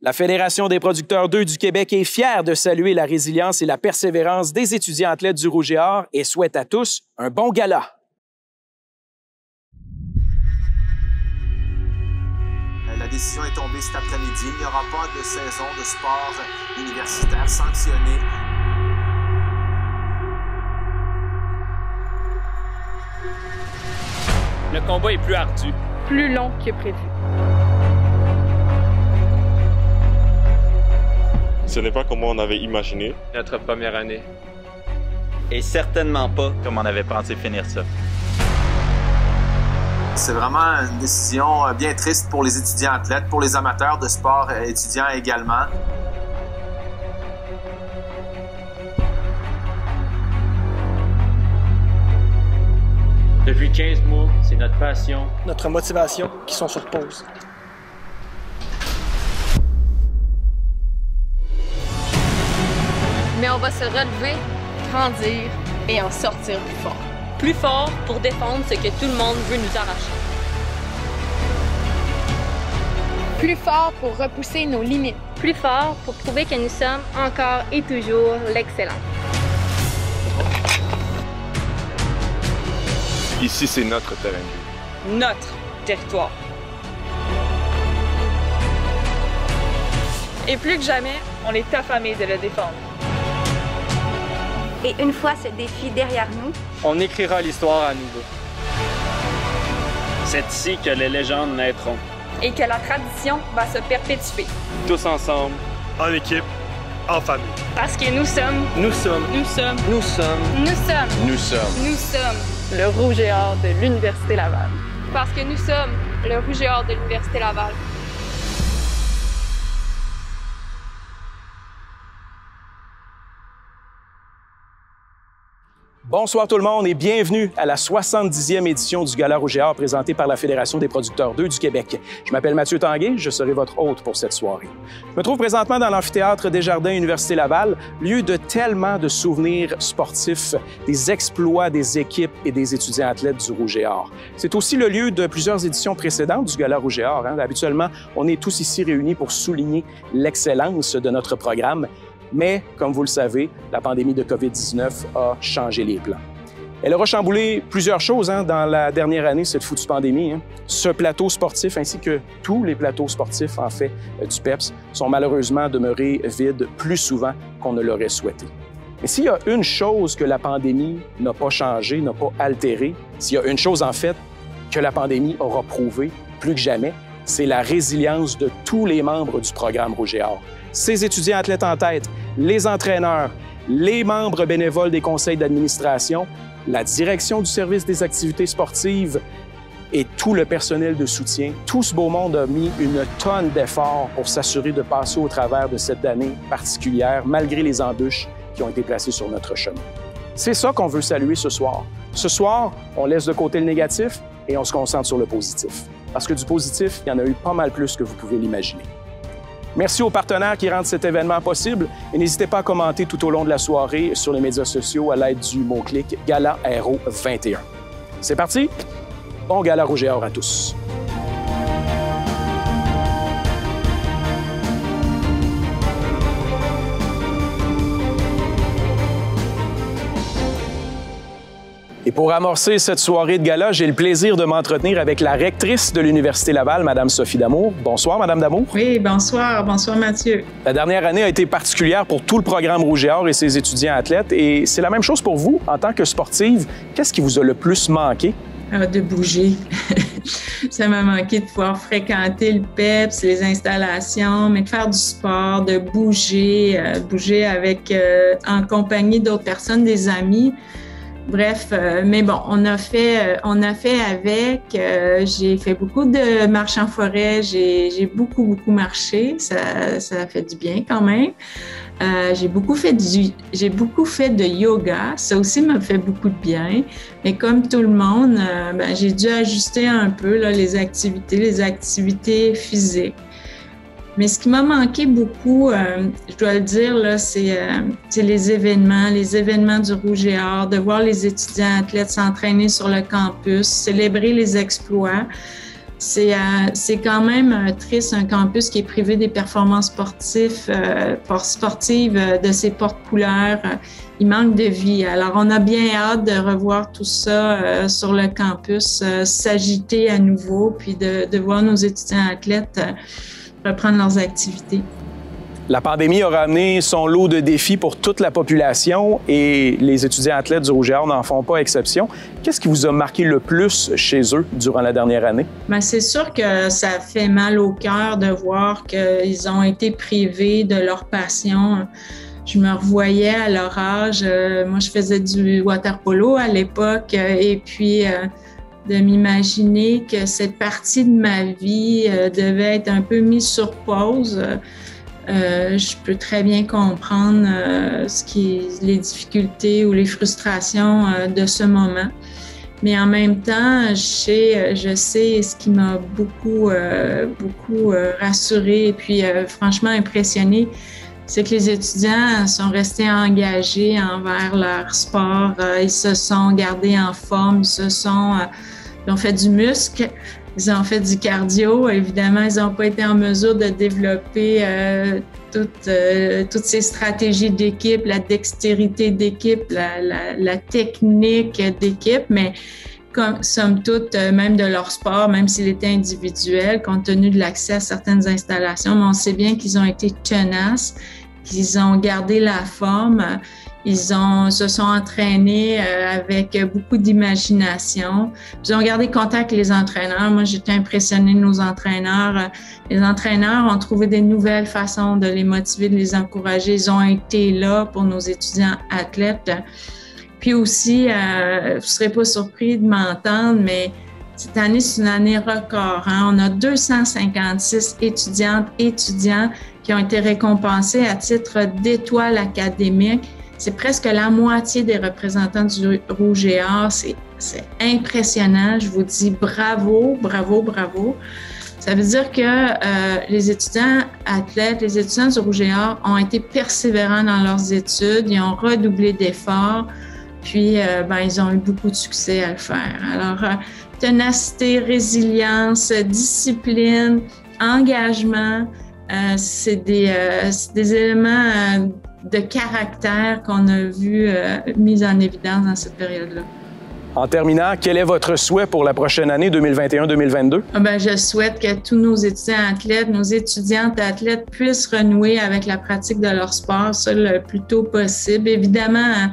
La Fédération des producteurs d'œufs du Québec est fière de saluer la résilience et la persévérance des étudiants athlètes du Rouge et Or et souhaite à tous un bon gala. La décision est tombée cet après-midi. Il n'y aura pas de saison de sport universitaire sanctionnée. Le combat est plus ardu. Plus long que prévu. Ce n'est pas comme on avait imaginé. Notre première année. Et certainement pas comme on avait pensé finir ça. C'est vraiment une décision bien triste pour les étudiants athlètes, pour les amateurs de sport étudiants également. Depuis 15 mois, c'est notre passion, notre motivation qui sont sur pause. Mais on va se relever, grandir et en sortir plus fort. Plus fort pour défendre ce que tout le monde veut nous arracher. Plus fort pour repousser nos limites. Plus fort pour prouver que nous sommes encore et toujours l'excellence. Ici, c'est notre terrain de jeu. Notre territoire. Et plus que jamais, on est affamés de le défendre. Et une fois ce défi derrière nous, on écrira l'histoire à nouveau. C'est ici que les légendes naîtront. Et que la tradition va se perpétuer. Tous ensemble, en équipe, en famille. Parce que nous sommes. Nous sommes. Nous sommes. Nous sommes. Nous sommes. Nous sommes. Nous sommes. Le Rouge et Or de l'Université Laval. Parce que nous sommes le Rouge et Or de l'Université Laval. Bonsoir tout le monde et bienvenue à la 70e édition du Gala Rouge et Or présenté par la Fédération des producteurs d'œufs du Québec. Je m'appelle Mathieu Tanguay, je serai votre hôte pour cette soirée. Je me trouve présentement dans l'amphithéâtre Desjardins Université Laval, lieu de tellement de souvenirs sportifs, des exploits des équipes et des étudiants athlètes du Rouge et Or. C'est aussi le lieu de plusieurs éditions précédentes du Gala Rouge et Or. Habituellement, on est tous ici réunis pour souligner l'excellence de notre programme. Mais, comme vous le savez, la pandémie de COVID-19 a changé les plans. Elle aura chamboulé plusieurs choses dans la dernière année, cette foutue pandémie. Ce plateau sportif, ainsi que tous les plateaux sportifs, en fait, du PEPS, sont malheureusement demeurés vides plus souvent qu'on ne l'aurait souhaité. Mais s'il y a une chose que la pandémie n'a pas changé, n'a pas altéré, s'il y a une chose, en fait, que la pandémie aura prouvé plus que jamais, c'est la résilience de tous les membres du programme Rouge et Or. Ces étudiants athlètes en tête, les entraîneurs, les membres bénévoles des conseils d'administration, la direction du service des activités sportives et tout le personnel de soutien. Tout ce beau monde a mis une tonne d'efforts pour s'assurer de passer au travers de cette année particulière, malgré les embûches qui ont été placées sur notre chemin. C'est ça qu'on veut saluer ce soir. Ce soir, on laisse de côté le négatif et on se concentre sur le positif. Parce que du positif, il y en a eu pas mal plus que vous pouvez l'imaginer. Merci aux partenaires qui rendent cet événement possible et n'hésitez pas à commenter tout au long de la soirée sur les médias sociaux à l'aide du mot-clic Gala Aéro 21. C'est parti! Bon Gala Rouge et Or à tous! Et pour amorcer cette soirée de gala, j'ai le plaisir de m'entretenir avec la rectrice de l'Université Laval, Mme Sophie Damour. Bonsoir, Mme Damour. Oui, bonsoir. Bonsoir, Mathieu. La dernière année a été particulière pour tout le programme Rouge et Or et ses étudiants athlètes. Et c'est la même chose pour vous, en tant que sportive. Qu'est-ce qui vous a le plus manqué? De bouger. Ça m'a manqué de pouvoir fréquenter le PEPS, les installations, mais de faire du sport, de bouger, bouger avec, en compagnie d'autres personnes, des amis. Bref, mais bon, on a fait avec. J'ai fait beaucoup de marches en forêt. J'ai beaucoup marché. Ça a fait du bien quand même. J'ai beaucoup fait de yoga. Ça aussi m'a fait beaucoup de bien. Mais comme tout le monde, j'ai dû ajuster un peu là, les activités physiques. Mais ce qui m'a manqué beaucoup, je dois le dire, là, c'est les événements du Rouge et Or, de voir les étudiants athlètes s'entraîner sur le campus, célébrer les exploits. C'est quand même triste, un campus qui est privé des performances sportives de ses porte-couleurs. Il manque de vie. Alors, on a bien hâte de revoir tout ça sur le campus, s'agiter à nouveau, puis de voir nos étudiants athlètes reprendre leurs activités. La pandémie aura amené son lot de défis pour toute la population et les étudiants athlètes du Rouge et Or n'en font pas exception. Qu'est-ce qui vous a marqué le plus chez eux durant la dernière année? Bien, c'est sûr que ça fait mal au cœur de voir qu'ils ont été privés de leur passion. Je me revoyais à leur âge. Moi, je faisais du water-polo à l'époque et puis de m'imaginer que cette partie de ma vie devait être un peu mise sur pause. Je peux très bien comprendre les difficultés ou les frustrations de ce moment. Mais en même temps, je sais ce qui m'a beaucoup rassurée et puis franchement impressionnée, c'est que les étudiants sont restés engagés envers leur sport. Ils se sont gardés en forme, ils ont fait du muscle. Ils ont fait du cardio. Évidemment, ils n'ont pas été en mesure de développer toutes ces stratégies d'équipe, la dextérité d'équipe, la technique d'équipe, mais somme toute, même de leur sport, même s'il était individuel, compte tenu de l'accès à certaines installations, mais on sait bien qu'ils ont été tenaces, qu'ils ont gardé la forme. Ils se sont entraînés avec beaucoup d'imagination. Ils ont gardé contact avec les entraîneurs. Moi, j'étais impressionnée de nos entraîneurs. Les entraîneurs ont trouvé des nouvelles façons de les motiver, de les encourager. Ils ont été là pour nos étudiants athlètes. Puis aussi, vous ne serez pas surpris de m'entendre, mais cette année, c'est une année record. On a 256 étudiantes et étudiants qui ont été récompensés à titre d'étoiles académiques. C'est presque la moitié des représentants du Rouge et Or. C'est impressionnant. Je vous dis bravo, bravo, bravo. Ça veut dire que les étudiants athlètes, les étudiants du Rouge et Or ont été persévérants dans leurs études. Ils ont redoublé d'efforts. Puis, ils ont eu beaucoup de succès à le faire. Alors, ténacité, résilience, discipline, engagement, c'est des éléments de caractère qu'on a vu mis en évidence dans cette période-là. En terminant, quel est votre souhait pour la prochaine année 2021-2022? Je souhaite que tous nos étudiants athlètes, nos étudiantes athlètes puissent renouer avec la pratique de leur sport, ça le plus tôt possible. Évidemment,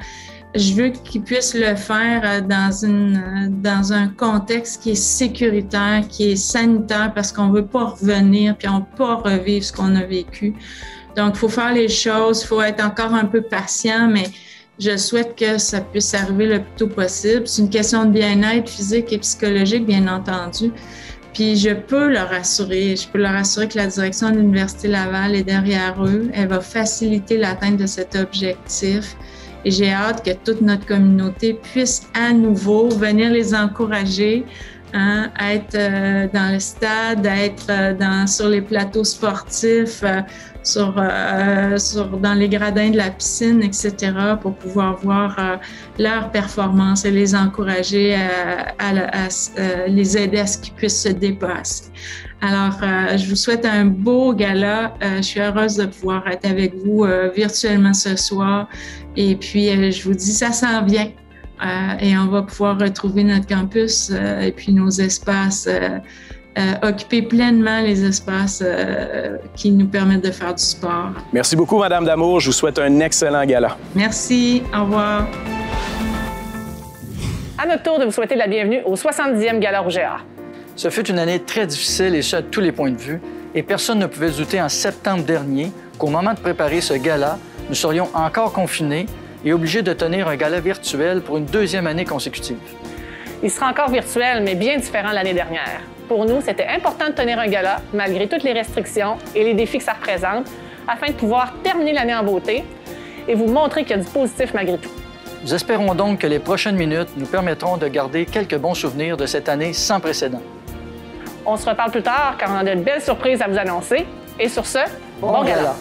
je veux qu'ils puissent le faire dans un contexte qui est sécuritaire, qui est sanitaire, parce qu'on ne veut pas revenir puis on ne veut pas revivre ce qu'on a vécu. Donc, il faut faire les choses, il faut être encore un peu patient, mais je souhaite que ça puisse arriver le plus tôt possible. C'est une question de bien-être physique et psychologique, bien entendu. Puis, je peux leur assurer que la direction de l'Université Laval est derrière eux. Elle va faciliter l'atteinte de cet objectif. Et j'ai hâte que toute notre communauté puisse à nouveau venir les encourager, être dans le stade, être sur les plateaux sportifs, dans les gradins de la piscine, etc., pour pouvoir voir leur performance et les encourager à les aider à ce qu'ils puissent se dépasser. Alors, je vous souhaite un beau gala. Je suis heureuse de pouvoir être avec vous virtuellement ce soir. Et puis, je vous dis, ça s'en vient. Et on va pouvoir retrouver notre campus et puis nos espaces, occuper pleinement les espaces qui nous permettent de faire du sport. Merci beaucoup, Madame Damour. Je vous souhaite un excellent gala. Merci. Au revoir. À notre tour de vous souhaiter la bienvenue au 70e Gala Rouge et Or. Ce fut une année très difficile et ce, à tous les points de vue. Et personne ne pouvait se douter en septembre dernier qu'au moment de préparer ce gala, nous serions encore confinés et obligés de tenir un gala virtuel pour une deuxième année consécutive. Il sera encore virtuel, mais bien différent l'année dernière. Pour nous, c'était important de tenir un gala, malgré toutes les restrictions et les défis que ça représente, afin de pouvoir terminer l'année en beauté et vous montrer qu'il y a du positif malgré tout. Nous espérons donc que les prochaines minutes nous permettront de garder quelques bons souvenirs de cette année sans précédent. On se reparle plus tard car on a de belles surprises à vous annoncer. Et sur ce, bon gala!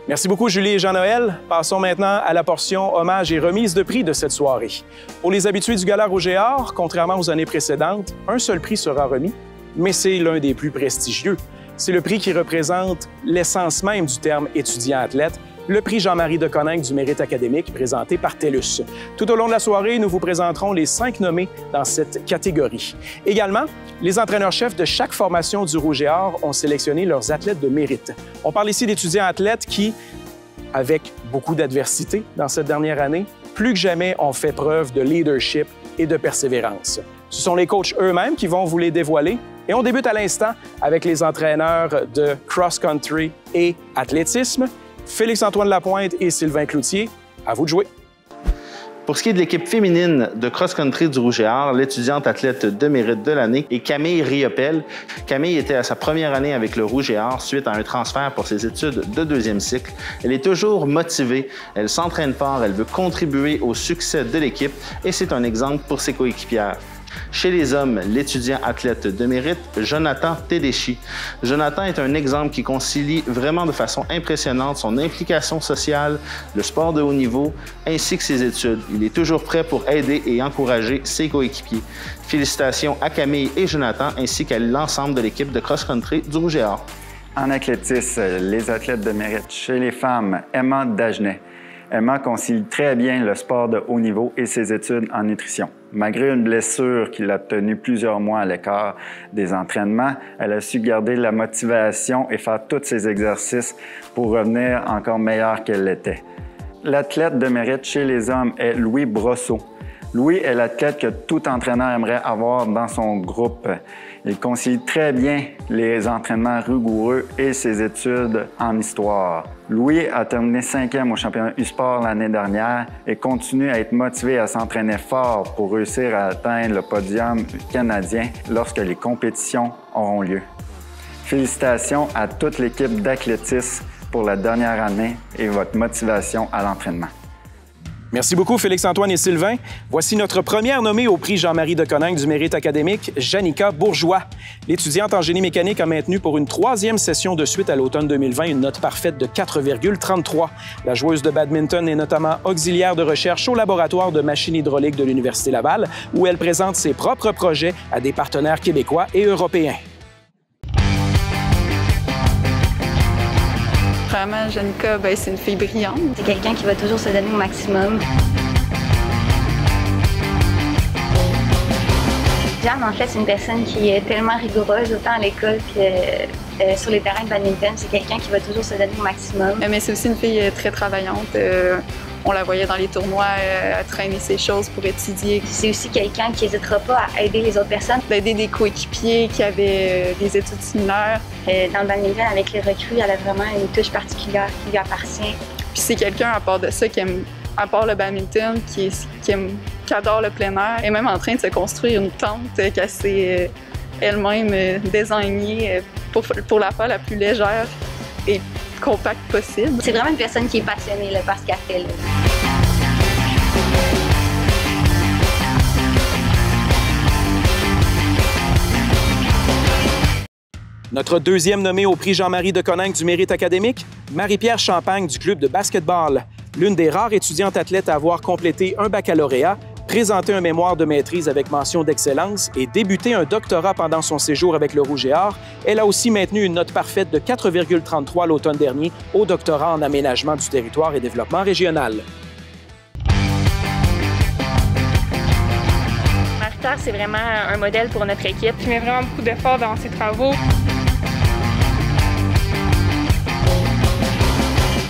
Merci beaucoup, Julie et Jean-Noël. Passons maintenant à la portion hommage et remise de prix de cette soirée. Pour les habitués du Gala Rouge et Or, contrairement aux années précédentes, un seul prix sera remis, mais c'est l'un des plus prestigieux. C'est le prix qui représente l'essence même du terme étudiant-athlète, le prix Jean-Marie Deconinck du mérite académique présenté par TELUS. Tout au long de la soirée, nous vous présenterons les 5 nommés dans cette catégorie. Également, les entraîneurs-chefs de chaque formation du Rouge et Or ont sélectionné leurs athlètes de mérite. On parle ici d'étudiants-athlètes qui, avec beaucoup d'adversité dans cette dernière année, plus que jamais ont fait preuve de leadership et de persévérance. Ce sont les coachs eux-mêmes qui vont vous les dévoiler. Et on débute à l'instant avec les entraîneurs de cross-country et athlétisme. Félix-Antoine Lapointe et Sylvain Cloutier, à vous de jouer. Pour ce qui est de l'équipe féminine de cross-country du Rouge et Or, l'étudiante athlète de mérite de l'année est Camille Riopel. Camille était à sa première année avec le Rouge et Or suite à un transfert pour ses études de 2e cycle. Elle est toujours motivée, elle s'entraîne fort, elle veut contribuer au succès de l'équipe et c'est un exemple pour ses coéquipières. Chez les hommes, l'étudiant athlète de mérite, Jonathan Tedeschi. Jonathan est un exemple qui concilie vraiment de façon impressionnante son implication sociale, le sport de haut niveau, ainsi que ses études. Il est toujours prêt pour aider et encourager ses coéquipiers. Félicitations à Camille et Jonathan, ainsi qu'à l'ensemble de l'équipe de cross-country du Rouge et Or. En athlétisme, les athlètes de mérite. Chez les femmes, Emma Dagenet. Emma concilie très bien le sport de haut niveau et ses études en nutrition. Malgré une blessure qui l'a tenue plusieurs mois à l'écart des entraînements, elle a su garder la motivation et faire tous ses exercices pour revenir encore meilleure qu'elle l'était. L'athlète de mérite chez les hommes est Louis Brosseau. Louis est l'athlète que tout entraîneur aimerait avoir dans son groupe. Il concilie très bien les entraînements rigoureux et ses études en histoire. Louis a terminé 5e au championnat U-Sport l'année dernière et continue à être motivé à s'entraîner fort pour réussir à atteindre le podium canadien lorsque les compétitions auront lieu. Félicitations à toute l'équipe d'athlétisme pour la dernière année et votre motivation à l'entraînement. Merci beaucoup, Félix-Antoine et Sylvain. Voici notre première nommée au prix Jean-Marie Deconinck du mérite académique, Janica Bourgeois. L'étudiante en génie mécanique a maintenu pour une 3e session de suite à l'automne 2020 une note parfaite de 4,33. La joueuse de badminton est notamment auxiliaire de recherche au laboratoire de machines hydrauliques de l'Université Laval, où elle présente ses propres projets à des partenaires québécois et européens. Vraiment, Janica, c'est une fille brillante. C'est quelqu'un qui va toujours se donner au maximum. Jeanne, en fait, c'est une personne qui est tellement rigoureuse, autant à l'école que sur les terrains de badminton. C'est quelqu'un qui va toujours se donner au maximum. Mais c'est aussi une fille très travaillante. On la voyait dans les tournois à traîner ses choses pour étudier. C'est aussi quelqu'un qui n'hésitera pas à aider les autres personnes. D'aider des coéquipiers qui avaient des études similaires. Dans le badminton, avec les recrues, elle a vraiment une touche particulière qui lui appartient. Puis c'est quelqu'un, à part de ça, qui aime, à part le badminton, qui adore le plein air. Elle est même en train de se construire une tente qu'elle s'est elle-même désignée pour la faire la plus légère et compacte possible. C'est vraiment une personne qui est passionnée là, par ce qu'elle fait. Là. Notre deuxième nommée au prix Jean-Marie Deconinck du mérite académique, Marie-Pierre Champagne du club de basketball. L'une des rares étudiantes athlètes à avoir complété un baccalauréat, présenté un mémoire de maîtrise avec mention d'excellence et débuté un doctorat pendant son séjour avec le Rouge et Or, elle a aussi maintenu une note parfaite de 4,33 l'automne dernier au doctorat en aménagement du territoire et développement régional. Marie-Pierre, c'est vraiment un modèle pour notre équipe. Il met vraiment beaucoup d'efforts dans ses travaux.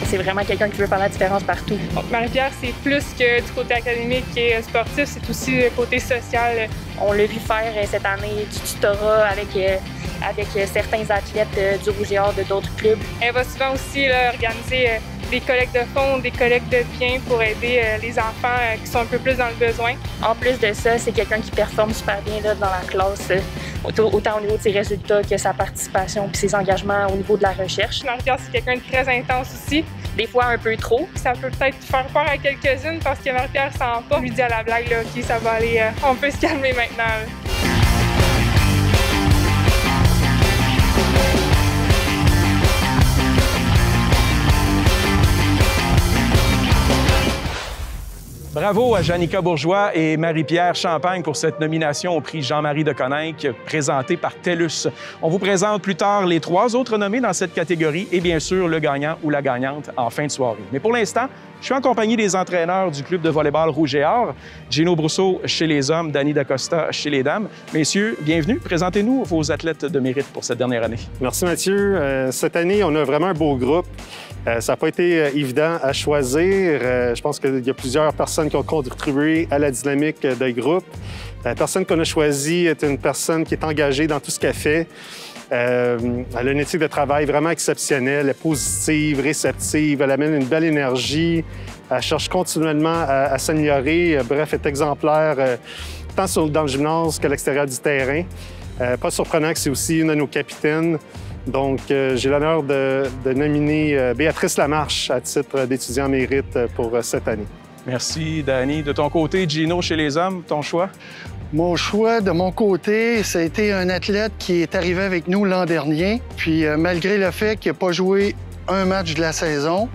C'est vraiment quelqu'un qui veut faire la différence partout. Marie-Pierre, c'est plus que du côté académique et sportif, c'est aussi le côté social. On l'a vu faire cette année du tutorat avec certains athlètes du Rouge et Or de d'autres clubs. Elle va souvent aussi organiser des collectes de fonds, des collectes de biens pour aider les enfants qui sont un peu plus dans le besoin. En plus de ça, c'est quelqu'un qui performe super bien là, dans la classe, autant au niveau de ses résultats que sa participation et ses engagements au niveau de la recherche. Marie-Pierre, c'est quelqu'un de très intense aussi. Des fois un peu trop. Ça peut peut-être faire peur à quelques-unes parce que Marie-Pierre sent pas. Je lui dis à la blague, là, OK, ça va aller, on peut se calmer maintenant. Là. Bravo à Janica Bourgeois et Marie-Pierre Champagne pour cette nomination au prix Jean-Marie de Coninck présenté par TELUS. On vous présente plus tard les 3 autres nommés dans cette catégorie et bien sûr le gagnant ou la gagnante en fin de soirée. Mais pour l'instant, je suis en compagnie des entraîneurs du club de volleyball Rouge et Or, Gino Brousseau chez les hommes, Danny Dacosta chez les dames. Messieurs, bienvenue. Présentez-nous vos athlètes de mérite pour cette dernière année. Merci Mathieu. Cette année, on a vraiment un beau groupe. Ça n'a pas été évident à choisir. Je pense qu'il y a plusieurs personnes qui ont contribué à la dynamique de groupe. La personne qu'on a choisie est une personne qui est engagée dans tout ce qu'elle fait. Elle a une éthique de travail vraiment exceptionnelle, elle est positive, réceptive, elle amène une belle énergie, elle cherche continuellement à s'améliorer. Bref, elle est exemplaire tant dans le gymnase qu'à l'extérieur du terrain. Pas surprenant que c'est aussi une de nos capitaines. Donc, j'ai l'honneur de nominer Béatrice Lamarche à titre d'étudiant mérite pour cette année. Merci, Danny. De ton côté, Gino, chez les hommes, ton choix? Mon choix, de mon côté, ça a été un athlète qui est arrivé avec nous l'an dernier. Puis, malgré le fait qu'il n'a pas joué un match de la saison,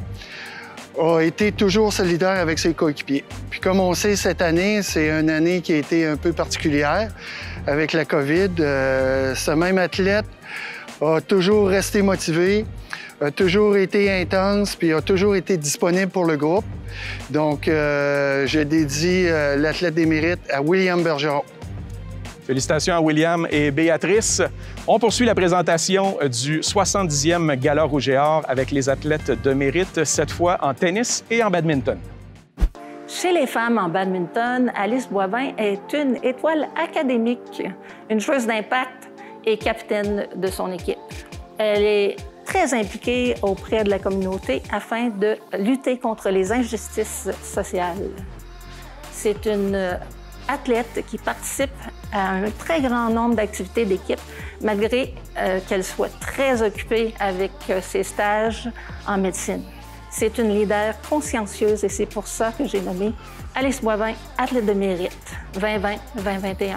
a été toujours solidaire avec ses coéquipiers. Puis, comme on sait, cette année, c'est une année qui a été un peu particulière avec la COVID. Ce même athlète a toujours resté motivé, a toujours été intense, puis a toujours été disponible pour le groupe. Donc, je dédie l'athlète des mérites à William Bergeron. Félicitations à William et Béatrice. On poursuit la présentation du 70e Gala Rouge et Or avec les athlètes de mérite, cette fois en tennis et en badminton. Chez les femmes en badminton, Alice Boivin est une étoile académique, une joueuse d'impact et capitaine de son équipe. Elle est très impliquée auprès de la communauté afin de lutter contre les injustices sociales. C'est une athlète qui participe à un très grand nombre d'activités d'équipe, malgré qu'elle soit très occupée avec ses stages en médecine. C'est une leader consciencieuse et c'est pour ça que j'ai nommé Alice Boivin, athlète de mérite 2020-2021.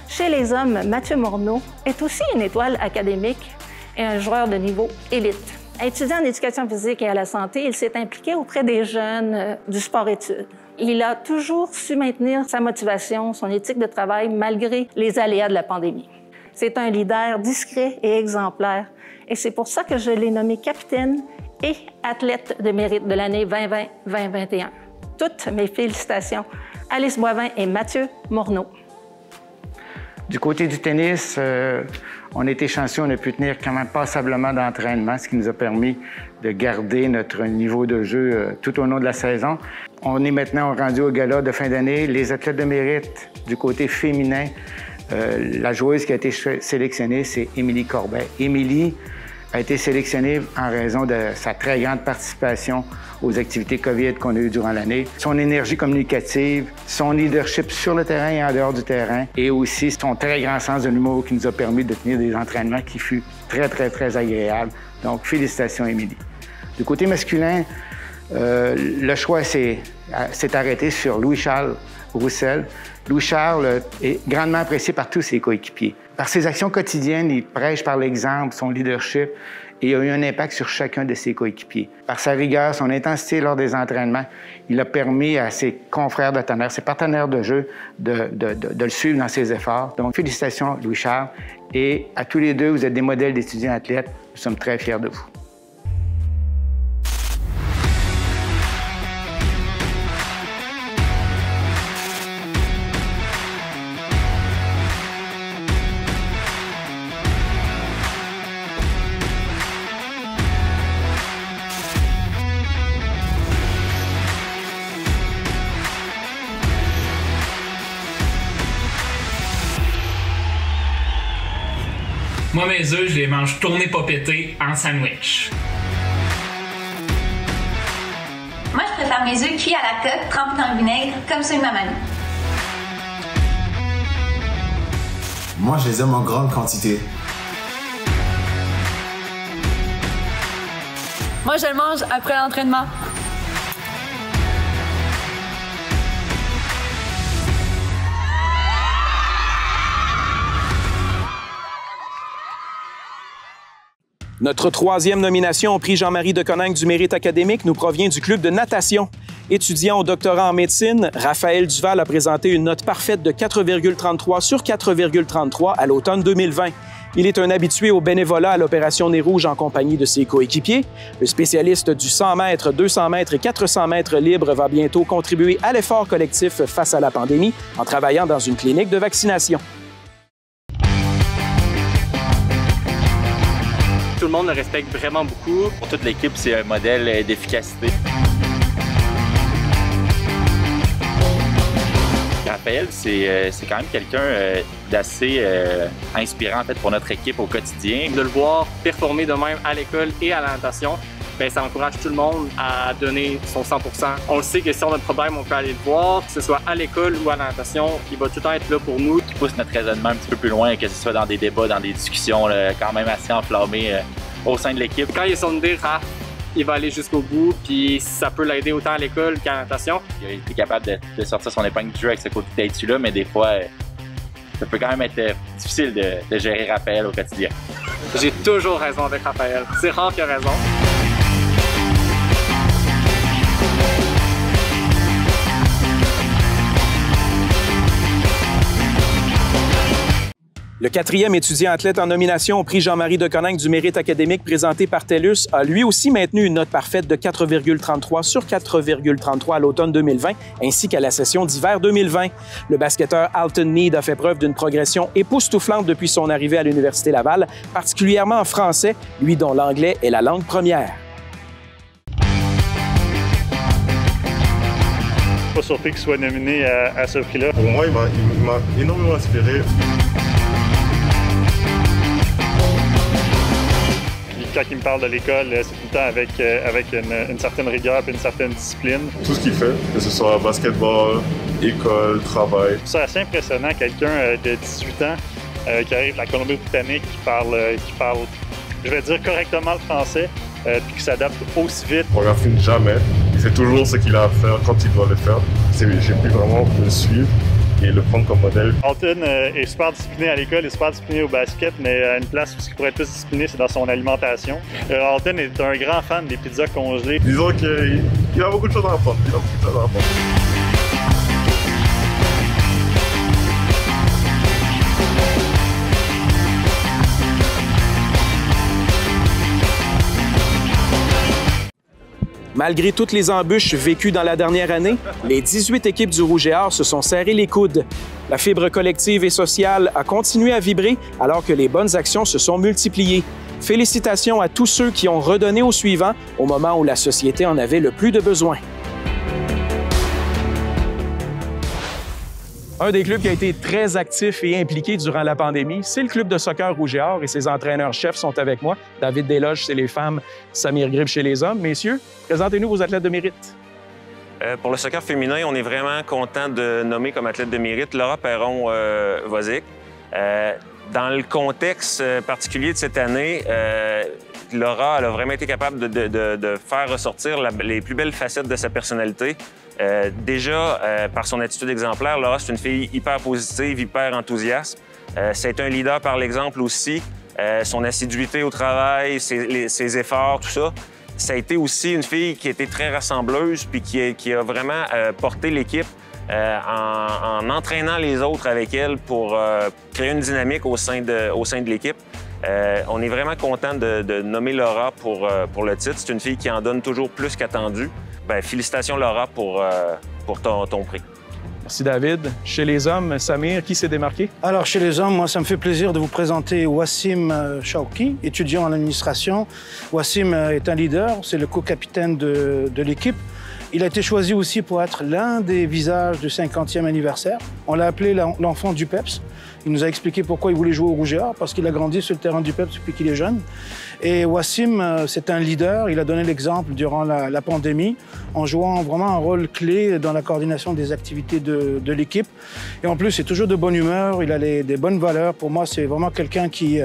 Chez les hommes, Mathieu Morneau est aussi une étoile académique et un joueur de niveau élite. Étudiant en éducation physique et à la santé, il s'est impliqué auprès des jeunes du sport-études. Il a toujours su maintenir sa motivation, son éthique de travail, malgré les aléas de la pandémie. C'est un leader discret et exemplaire, et c'est pour ça que je l'ai nommé capitaine et athlète de mérite de l'année 2020-2021. Toutes mes félicitations, Alice Boivin et Mathieu Morneau. Du côté du tennis, on a été chanceux, on a pu tenir quand même passablement d'entraînement, ce qui nous a permis de garder notre niveau de jeu tout au long de la saison. On est maintenant rendu au gala de fin d'année. Les athlètes de mérite du côté féminin, la joueuse qui a été sélectionnée, c'est Émilie Corbet. Émilie a été sélectionnée en raison de sa très grande participation aux activités COVID qu'on a eues durant l'année. Son énergie communicative, son leadership sur le terrain et en dehors du terrain, et aussi son très grand sens de l'humour qui nous a permis de tenir des entraînements qui furent très agréables. Donc, félicitations, Émilie. Du côté masculin, le choix s'est arrêté sur Louis-Charles Roussel. Louis-Charles est grandement apprécié par tous ses coéquipiers. Par ses actions quotidiennes, il prêche par l'exemple, son leadership, et il a eu un impact sur chacun de ses coéquipiers. Par sa rigueur, son intensité lors des entraînements, il a permis à ses confrères de tonnerre, ses partenaires de jeu, de le suivre dans ses efforts. Donc, félicitations, Louis-Charles. Et à tous les deux, vous êtes des modèles d'étudiants athlètes. Nous sommes très fiers de vous. Moi, mes œufs, je les mange tournés pas pétés en sandwich. Moi, je préfère mes œufs cuits à la coque, trempés dans le vinaigre, comme ceux de ma mamie. Moi, je les aime en grande quantité. Moi, je le mange après l'entraînement. Notre troisième nomination au prix Jean-Marie de Coninck du mérite académique nous provient du club de natation. Étudiant au doctorat en médecine, Raphaël Duval a présenté une note parfaite de 4,33 sur 4,33 à l'automne 2020. Il est un habitué au bénévolat à l'Opération Nez Rouge en compagnie de ses coéquipiers. Le spécialiste du 100 mètres, 200 mètres et 400 mètres libre va bientôt contribuer à l'effort collectif face à la pandémie en travaillant dans une clinique de vaccination. Tout le monde le respecte vraiment beaucoup. Pour toute l'équipe, c'est un modèle d'efficacité. Raphaël, c'est quand même quelqu'un d'assez inspirant en fait, pour notre équipe au quotidien. De le voir performer de même à l'école et à la natation, bien, ça encourage tout le monde à donner son 100%. On le sait que si on a un problème, on peut aller le voir, que ce soit à l'école ou à la natation, il va tout le temps être là pour nous. Qui pousse notre raisonnement un petit peu plus loin, que ce soit dans des débats, dans des discussions quand même assez enflammées au sein de l'équipe. Quand il est son idée, il va aller jusqu'au bout, puis ça peut l'aider autant à l'école qu'à la natation. Il a été capable de sortir son épingle du jeu avec ce côté têtu-là, mais des fois, ça peut quand même être difficile de gérer Raphaël au quotidien. J'ai toujours raison avec Raphaël. C'est rare qu'il a raison. Le 4e étudiant athlète en nomination au prix Jean-Marie Deconinck du mérite académique présenté par TELUS a lui aussi maintenu une note parfaite de 4,33 sur 4,33 à l'automne 2020 ainsi qu'à la session d'hiver 2020. Le basketteur Alton Mead a fait preuve d'une progression époustouflante depuis son arrivée à l'Université Laval, particulièrement en français, lui dont l'anglais est la langue première. Pas surpris qu'il soit nominé à ce prix-là. Pour moi, il m'a énormément inspiré. Quand il me parle de l'école, c'est tout le temps avec une certaine rigueur et une certaine discipline. Tout ce qu'il fait, que ce soit basketball, école, travail. C'est assez impressionnant, quelqu'un de 18 ans qui arrive de la Colombie-Britannique, qui parle, je vais dire, correctement le français, puis qui s'adapte aussi vite. On n'affine jamais. Il fait toujours ce qu'il a à faire quand il doit le faire. J'ai pu vraiment le suivre et le prendre comme modèle. Alton est super discipliné à l'école, est super discipliné au basket, mais à une place où il pourrait être plus discipliné, c'est dans son alimentation. Alton est un grand fan des pizzas congelées. Disons qu'il a beaucoup de choses à apprendre. Malgré toutes les embûches vécues dans la dernière année, les 18 équipes du Rouge et Or se sont serrées les coudes. La fibre collective et sociale a continué à vibrer alors que les bonnes actions se sont multipliées. Félicitations à tous ceux qui ont redonné au suivant au moment où la société en avait le plus de besoin. Un des clubs qui a été très actif et impliqué durant la pandémie, c'est le club de soccer Rouge et Or et ses entraîneurs-chefs sont avec moi. David Desloges chez les femmes, Samir Grib chez les hommes. Messieurs, présentez-nous vos athlètes de mérite. Pour le soccer féminin, on est vraiment content de nommer comme athlète de mérite Laura Perron-Vozic. Dans le contexte particulier de cette année, Laura elle a vraiment été capable de faire ressortir les plus belles facettes de sa personnalité. Déjà, par son attitude exemplaire, Laura, c'est une fille hyper positive, hyper enthousiaste. C'est un leader par l'exemple aussi. Son assiduité au travail, ses efforts, tout ça. Ça a été aussi une fille qui était très rassembleuse puis qui a vraiment porté l'équipe en entraînant les autres avec elle pour créer une dynamique au sein de l'équipe. On est vraiment content de nommer Laura pour le titre. C'est une fille qui en donne toujours plus qu'attendu. Bien, félicitations Laura pour ton prix. Merci David. Chez les hommes, Samir, qui s'est démarqué? Alors chez les hommes, moi ça me fait plaisir de vous présenter Wassim Chauki, étudiant en administration. Wassim est un leader, c'est le co-capitaine de l'équipe. Il a été choisi aussi pour être l'un des visages du 50e anniversaire. On l'a appelé l'enfant du PEPS. Il nous a expliqué pourquoi il voulait jouer au Rouge et Or, parce qu'il a grandi sur le terrain du PEPS depuis qu'il est jeune. Et Wassim, c'est un leader. Il a donné l'exemple durant la pandémie en jouant vraiment un rôle clé dans la coordination des activités de l'équipe. Et en plus, c'est toujours de bonne humeur. Il a des bonnes valeurs. Pour moi, c'est vraiment quelqu'un qui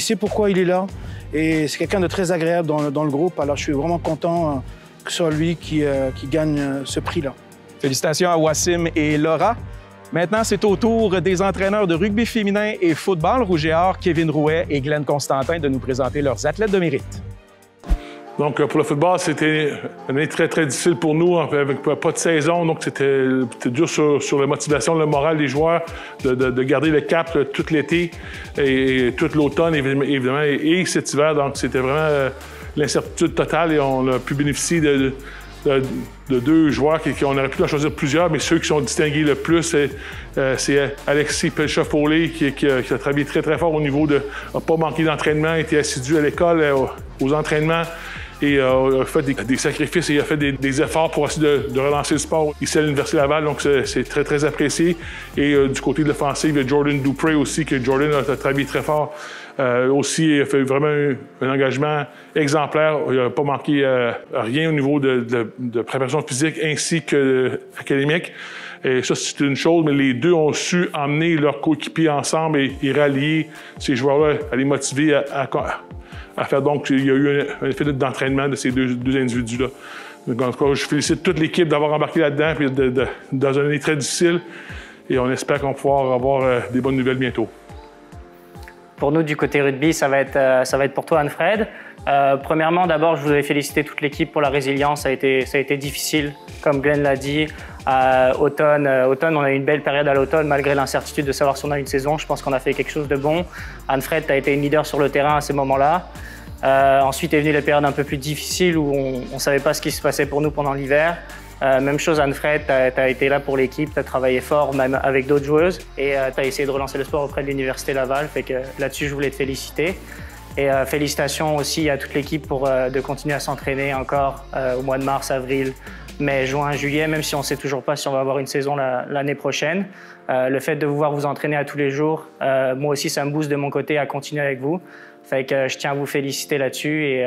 sait pourquoi il est là. Et c'est quelqu'un de très agréable dans le groupe. Alors, je suis vraiment content que ce soit lui qui gagne ce prix-là. Félicitations à Wassim et Laura. Maintenant, c'est au tour des entraîneurs de rugby féminin et football Rouge et Or, Kevin Rouet et Glenn Constantin, de nous présenter leurs athlètes de mérite. Donc, pour le football, c'était une année très, très difficile pour nous, avec pas de saison. Donc, c'était dur sur la motivation, le moral des joueurs, de garder le cap tout l'été et tout l'automne, évidemment, et cet hiver. Donc, c'était vraiment l'incertitude totale et on a pu bénéficier de deux joueurs on aurait pu en choisir plusieurs, mais ceux qui sont distingués le plus, c'est Alexis Pelcha-Foley qui a travaillé très, très fort au niveau de n'a pas manqué d'entraînement, était assidu à l'école, aux entraînements et a fait des sacrifices et a fait des efforts pour essayer de relancer le sport ici à l'Université Laval. Donc, c'est très, très apprécié. Et du côté de l'offensive, il y a Jordan Dupré aussi, que Jordan a travaillé très fort. Aussi, il a fait vraiment un engagement exemplaire. Il n'a pas manqué rien au niveau de préparation physique ainsi qu'académique. Et ça, c'est une chose, mais les deux ont su emmener leurs coéquipiers ensemble et rallier ces joueurs-là, à les motiver à faire. Donc, il y a eu un effet d'entraînement de ces deux individus-là. Donc, en tout cas, je félicite toute l'équipe d'avoir embarqué là-dedans puis dans une année très difficile. Et on espère qu'on va pouvoir avoir des bonnes nouvelles bientôt. Pour nous, du côté rugby, ça va être pour toi, Anne-Fred. Premièrement, d'abord, je voudrais féliciter toute l'équipe pour la résilience. Ça a été difficile, comme Glenn l'a dit. Automne, on a eu une belle période à l'automne, malgré l'incertitude de savoir si on a une saison. Je pense qu'on a fait quelque chose de bon. Anne-Fred, tu as été une leader sur le terrain à ces moments-là. Ensuite est venue les périodes un peu plus difficiles où on ne savait pas ce qui se passait pour nous pendant l'hiver. Même chose, Anne-Fred, tu as été là pour l'équipe, tu as travaillé fort, même avec d'autres joueuses, et tu as essayé de relancer le sport auprès de l'Université Laval. Fait que là-dessus, je voulais te féliciter. Et félicitations aussi à toute l'équipe de continuer à s'entraîner encore au mois de mars, avril, mai, juin, juillet, même si on ne sait toujours pas si on va avoir une saison l'année prochaine. Le fait de vous entraîner à tous les jours, moi aussi, ça me booste de mon côté à continuer avec vous. Fait que je tiens à vous féliciter là-dessus et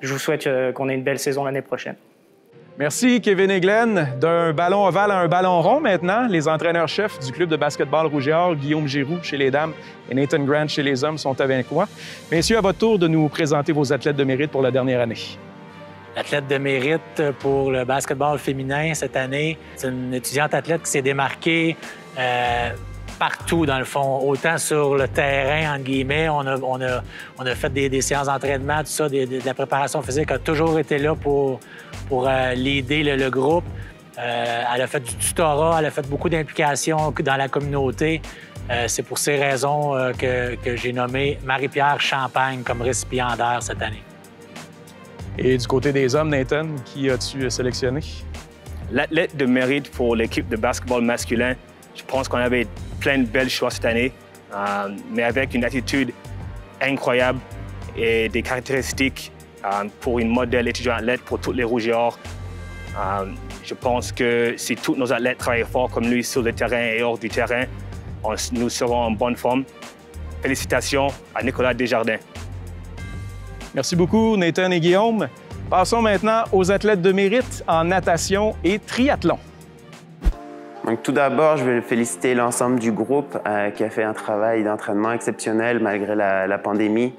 je vous souhaite qu'on ait une belle saison l'année prochaine. Merci, Kevin et Glenn. D'un ballon ovale à un ballon rond maintenant, les entraîneurs-chefs du club de basketball Rouge et Or, Guillaume Giroux chez les dames et Nathan Grant chez les hommes, sont avec moi. Messieurs, à votre tour de nous présenter vos athlètes de mérite pour la dernière année. L'athlète de mérite pour le basketball féminin cette année, c'est une étudiante athlète qui s'est démarquée partout, dans le fond. Autant sur le terrain, entre guillemets, on a fait des séances d'entraînement, tout ça, de la préparation physique a toujours été là pour l'aider le groupe. Elle a fait du tutorat, elle a fait beaucoup d'implications dans la communauté. C'est pour ces raisons que j'ai nommé Marie-Pierre Champagne comme récipiendaire cette année. Et du côté des hommes, Nathan, qui as-tu sélectionné? L'athlète de mérite pour l'équipe de basketball masculin, je pense qu'on avait plein de belles choix cette année, mais avec une attitude incroyable et des caractéristiques pour une modèle étudiant-athlète pour tous les Rouges et Or. Je pense que si tous nos athlètes travaillent fort comme lui sur le terrain et hors du terrain, nous serons en bonne forme. Félicitations à Nicolas Desjardins. Merci beaucoup, Nathan et Guillaume. Passons maintenant aux athlètes de mérite en natation et triathlon. Donc, tout d'abord, je vais féliciter l'ensemble du groupe qui a fait un travail d'entraînement exceptionnel malgré la pandémie.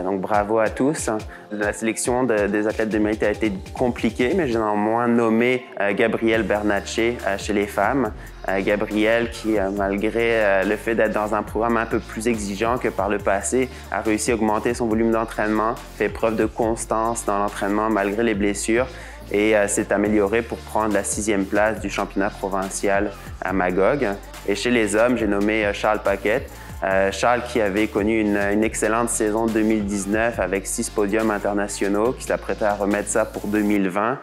Donc, bravo à tous. La sélection des athlètes de mérite a été compliquée, mais j'ai néanmoins nommé Gabrielle Bernatchez chez les femmes. Gabrielle qui, malgré le fait d'être dans un programme un peu plus exigeant que par le passé, a réussi à augmenter son volume d'entraînement, fait preuve de constance dans l'entraînement malgré les blessures et s'est améliorée pour prendre la 6e place du championnat provincial à Magog. Et chez les hommes, j'ai nommé Charles Paquette. Charles qui avait connu une excellente saison 2019 avec 6 podiums internationaux, qui s'apprêtait à remettre ça pour 2020,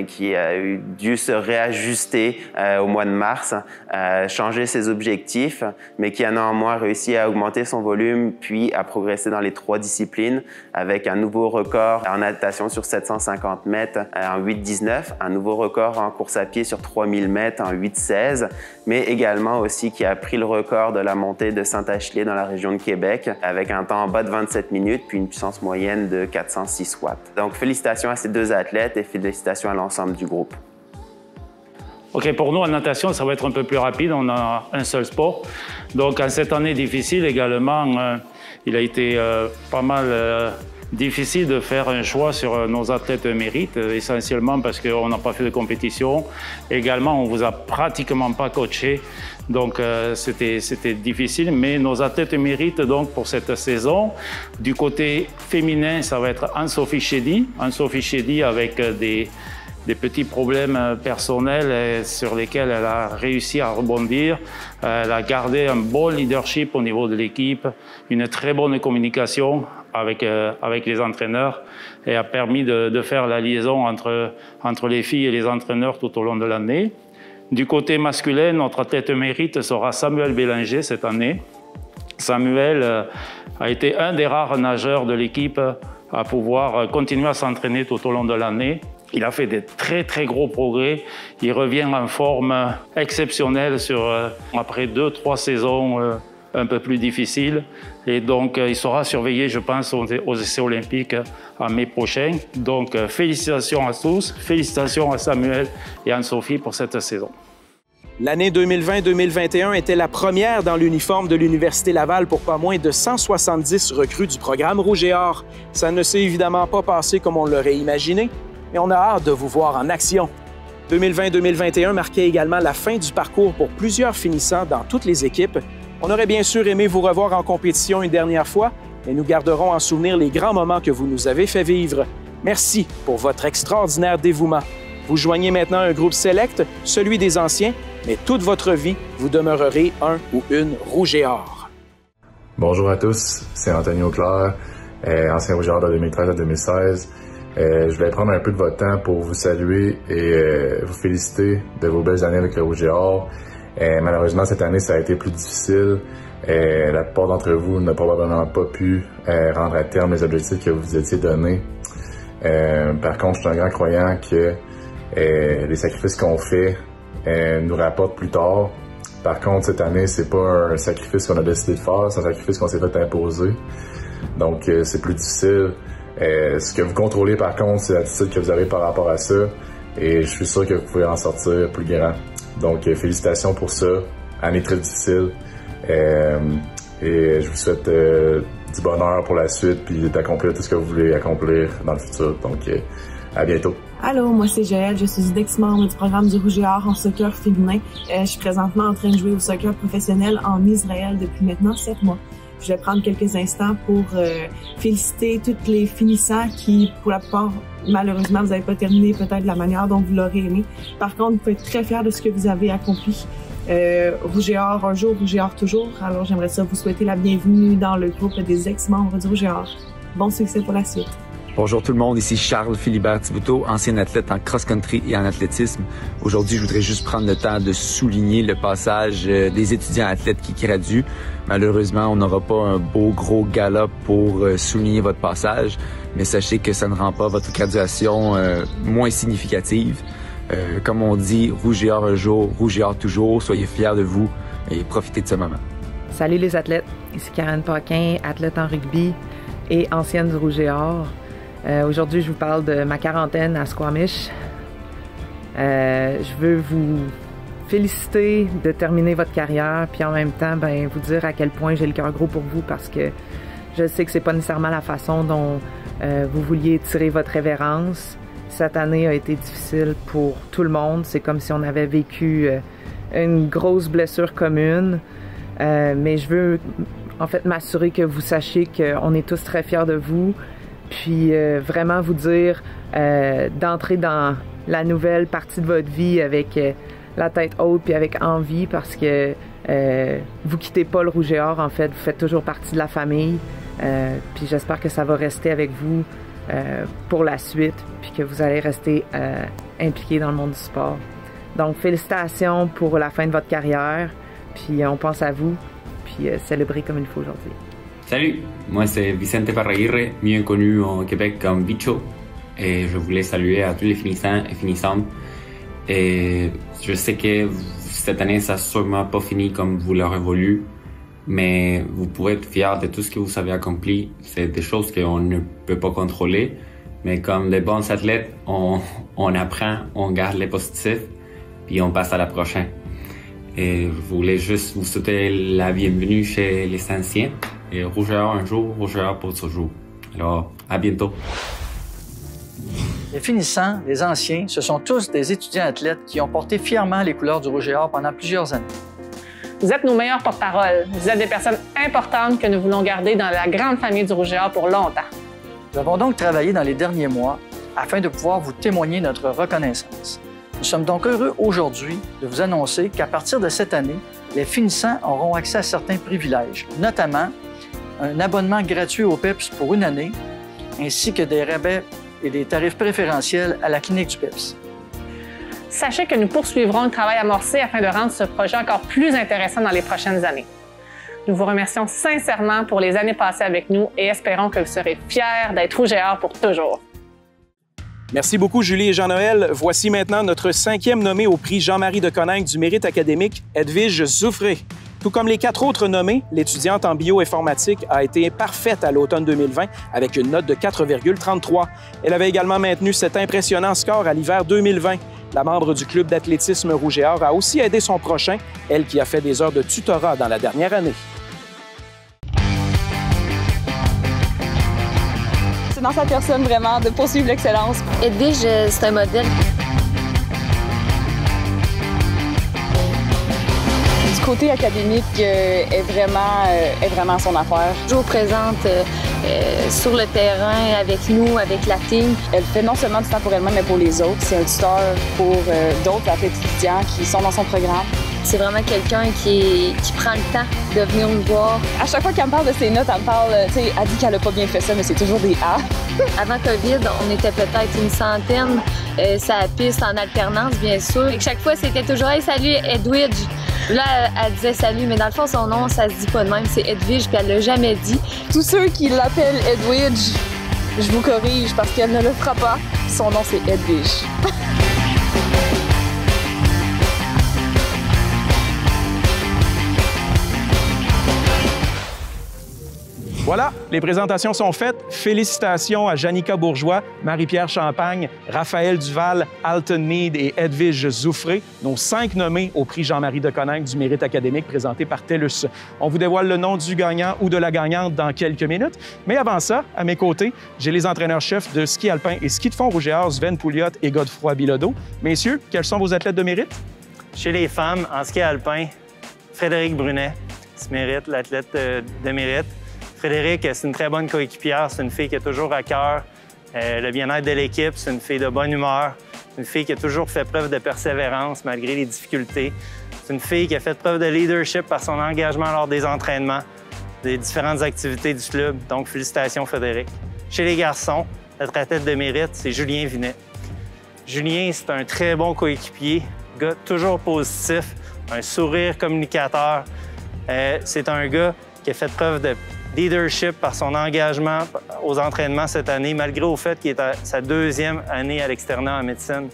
qui a dû se réajuster au mois de mars, changer ses objectifs, mais qui a néanmoins réussi à augmenter son volume puis à progresser dans les 3 disciplines avec un nouveau record en natation sur 750 mètres en 8,19, un nouveau record en course à pied sur 3000 mètres en 8,16, mais également aussi qui a pris le record de la montée de Saint-Achelier dans la région de Québec avec un temps en bas de 27 minutes puis une puissance moyenne de 406 watts. Donc félicitations à ces deux athlètes et félicitations à l'ensemble du groupe. OK, pour nous, en natation, ça va être un peu plus rapide. On a un seul sport. Donc, en cette année difficile également, il a été pas mal difficile de faire un choix sur nos athlètes mérites, essentiellement parce qu'on n'a pas fait de compétition. Également, on ne vous a pratiquement pas coaché, donc c'était difficile. Mais nos athlètes mérites donc pour cette saison. Du côté féminin, ça va être Anne-Sophie Chédy. Anne-Sophie Chédy avec des petits problèmes personnels sur lesquels elle a réussi à rebondir. Elle a gardé un bon leadership au niveau de l'équipe, une très bonne communication avec les entraîneurs et a permis de faire la liaison entre les filles et les entraîneurs tout au long de l'année. Du côté masculin, notre athlète mérite sera Samuel Bélanger cette année. Samuel a été un des rares nageurs de l'équipe à pouvoir continuer à s'entraîner tout au long de l'année. Il a fait des très très gros progrès. Il revient en forme exceptionnelle après 2-3 saisons un peu plus difficiles. Et donc il sera surveillé, je pense, aux essais olympiques en mai prochain. Donc félicitations à tous, félicitations à Samuel et Anne-Sophie pour cette saison. L'année 2020-2021 était la première dans l'uniforme de l'Université Laval pour pas moins de 170 recrues du programme Rouge et Or. Ça ne s'est évidemment pas passé comme on l'aurait imaginé, mais on a hâte de vous voir en action. 2020-2021 marquait également la fin du parcours pour plusieurs finissants dans toutes les équipes. On aurait bien sûr aimé vous revoir en compétition une dernière fois, mais nous garderons en souvenir les grands moments que vous nous avez fait vivre. Merci pour votre extraordinaire dévouement. Vous joignez maintenant un groupe select, celui des anciens, mais toute votre vie, vous demeurerez un ou une Rouge et Or. Bonjour à tous, c'est Anthony Auclair, ancien Rouge et Or de 2013 à 2016. Je voulais prendre un peu de votre temps pour vous saluer et vous féliciter de vos belles années avec le Rouge et Or. Malheureusement, cette année, ça a été plus difficile. La plupart d'entre vous n'ont probablement pas pu rendre à terme les objectifs que vous vous étiez donnés. Par contre, je suis un grand croyant que les sacrifices qu'on fait nous rapportent plus tard. Par contre, cette année, c'est pas un sacrifice qu'on a décidé de faire, c'est un sacrifice qu'on s'est fait imposer. Donc, c'est plus difficile. Ce que vous contrôlez, par contre, c'est l'attitude que vous avez par rapport à ça. Et je suis sûr que vous pouvez en sortir plus grand. Donc, félicitations pour ça. Année très difficile. Et je vous souhaite du bonheur pour la suite puis d'accomplir tout ce que vous voulez accomplir dans le futur. Donc, à bientôt. Allô, moi c'est Joël, je suis ex-membre du programme du Rouge et Or en soccer féminin. Je suis présentement en train de jouer au soccer professionnel en Israël depuis maintenant 7 mois. Je vais prendre quelques instants pour féliciter tous les finissants qui, pour la plupart, malheureusement, vous n'avez pas terminé peut-être de la manière dont vous l'aurez aimé. Par contre, vous pouvez être très fiers de ce que vous avez accompli. Rouge et Or un jour, Rouge et Or toujours. Alors, j'aimerais ça vous souhaiter la bienvenue dans le groupe des ex-membres du Rouge et Or. Bon succès pour la suite. Bonjour tout le monde, ici Charles Philibert Thibouteau, ancien athlète en cross-country et en athlétisme. Aujourd'hui, je voudrais juste prendre le temps de souligner le passage des étudiants athlètes qui graduent. Malheureusement, on n'aura pas un beau gros gala pour souligner votre passage, mais sachez que ça ne rend pas votre graduation moins significative. Comme on dit, Rouge et Or un jour, Rouge et Or toujours. Soyez fiers de vous et profitez de ce moment. Salut les athlètes, ici Karen Paquin, athlète en rugby et ancienne du Rouge et Or. Aujourd'hui, je vous parle de ma quarantaine à Squamish. Je veux vous féliciter de terminer votre carrière, puis en même temps, vous dire à quel point j'ai le cœur gros pour vous parce que je sais que c'est pas nécessairement la façon dont vous vouliez tirer votre révérence. Cette année a été difficile pour tout le monde. C'est comme si on avait vécu une grosse blessure commune. Mais je veux en fait m'assurer que vous sachiez qu'on est tous très fiers de vous. Puis vraiment vous dire d'entrer dans la nouvelle partie de votre vie avec la tête haute puis avec envie parce que vous quittez pas le Rouge et Or, en fait, vous faites toujours partie de la famille. Puis j'espère que ça va rester avec vous pour la suite puis que vous allez rester impliqué dans le monde du sport. Donc félicitations pour la fin de votre carrière, puis on pense à vous, puis célébrer comme il faut aujourd'hui. Salut, moi c'est Vicente Parraguirre, mieux connu au Québec comme Bicho, et je voulais saluer à tous les finissants et finissantes. Et je sais que cette année ça n'a sûrement pas fini comme vous l'aurez voulu, mais vous pouvez être fiers de tout ce que vous avez accompli. C'est des choses qu'on ne peut pas contrôler, mais comme des bons athlètes, on apprend, on garde les positifs, puis on passe à la prochaine. Et je voulais juste vous souhaiter la bienvenue chez les anciens. Et Rouge et Or un jour, Rouge et Or pour toujours. Alors, à bientôt. Les finissants, les anciens, ce sont tous des étudiants athlètes qui ont porté fièrement les couleurs du Rouge et Or pendant plusieurs années. Vous êtes nos meilleurs porte-parole. Vous êtes des personnes importantes que nous voulons garder dans la grande famille du Rouge et Or pour longtemps. Nous avons donc travaillé dans les derniers mois afin de pouvoir vous témoigner notre reconnaissance. Nous sommes donc heureux aujourd'hui de vous annoncer qu'à partir de cette année, les finissants auront accès à certains privilèges, notamment un abonnement gratuit au PEPS pour une année, ainsi que des rabais et des tarifs préférentiels à la clinique du PEPS. Sachez que nous poursuivrons le travail amorcé afin de rendre ce projet encore plus intéressant dans les prochaines années. Nous vous remercions sincèrement pour les années passées avec nous et espérons que vous serez fiers d'être Rouge et Or pour toujours. Merci beaucoup, Julie et Jean-Noël. Voici maintenant notre 5e nommé au prix Jean-Marie de Coninck du mérite académique, Edwige Zouffré. Tout comme les 4 autres nommés, l'étudiante en bioinformatique a été parfaite à l'automne 2020 avec une note de 4,33. Elle avait également maintenu cet impressionnant score à l'hiver 2020. La membre du club d'athlétisme Rouge et Or a aussi aidé son prochain, elle qui a fait des heures de tutorat dans la dernière année. C'est dans sa personne vraiment de poursuivre l'excellence. Edwige, c'est un modèle. Du côté académique est vraiment son affaire. Toujours présente sur le terrain avec nous, avec la team. Elle fait non seulement du temps pour elle-même, mais pour les autres. C'est un tuteur pour d'autres athlètes étudiants qui sont dans son programme. C'est vraiment quelqu'un qui prend le temps de venir nous voir. À chaque fois qu'elle me parle de ses notes, elle me parle, tu sais, elle dit qu'elle n'a pas bien fait ça, mais c'est toujours des A. Avant COVID, on était peut-être une centaine, ça la piste en alternance, bien sûr. Et chaque fois, c'était toujours « Hey, salut, Edwige ». Là, elle disait « Salut », mais dans le fond, son nom, ça se dit pas de même, c'est Edwige, puis elle l'a jamais dit. Tous ceux qui l'appellent Edwige, je vous corrige parce qu'elle ne le fera pas. Son nom, c'est Edwige. Voilà, les présentations sont faites. Félicitations à Janica Bourgeois, Marie-Pierre Champagne, Raphaël Duval, Alton Meade et Edwige Zouffré, nos 5 nommés au prix Jean-Marie de Coninck du mérite académique présenté par TELUS. On vous dévoile le nom du gagnant ou de la gagnante dans quelques minutes. Mais avant ça, à mes côtés, j'ai les entraîneurs-chefs de ski alpin et ski de fond Rouge et Or, Sven Pouliot et Godefroy Bilodeau. Messieurs, quels sont vos athlètes de mérite? Chez les femmes, en ski alpin, Frédéric Brunet, se mérite, l'athlète de mérite. Frédéric, c'est une très bonne coéquipière. C'est une fille qui a toujours à cœur le bien-être de l'équipe. C'est une fille de bonne humeur. C'est une fille qui a toujours fait preuve de persévérance malgré les difficultés. C'est une fille qui a fait preuve de leadership par son engagement lors des entraînements, des différentes activités du club. Donc, félicitations, Frédéric. Chez les garçons, notre athlète de mérite, c'est Julien Vinet. Julien, c'est un très bon coéquipier, gars toujours positif, un sourire communicateur. C'est un gars qui a fait preuve de leadership par son engagement aux entraînements cette année, malgré le fait qu'il est à sa 2e année à l'externat en médecine.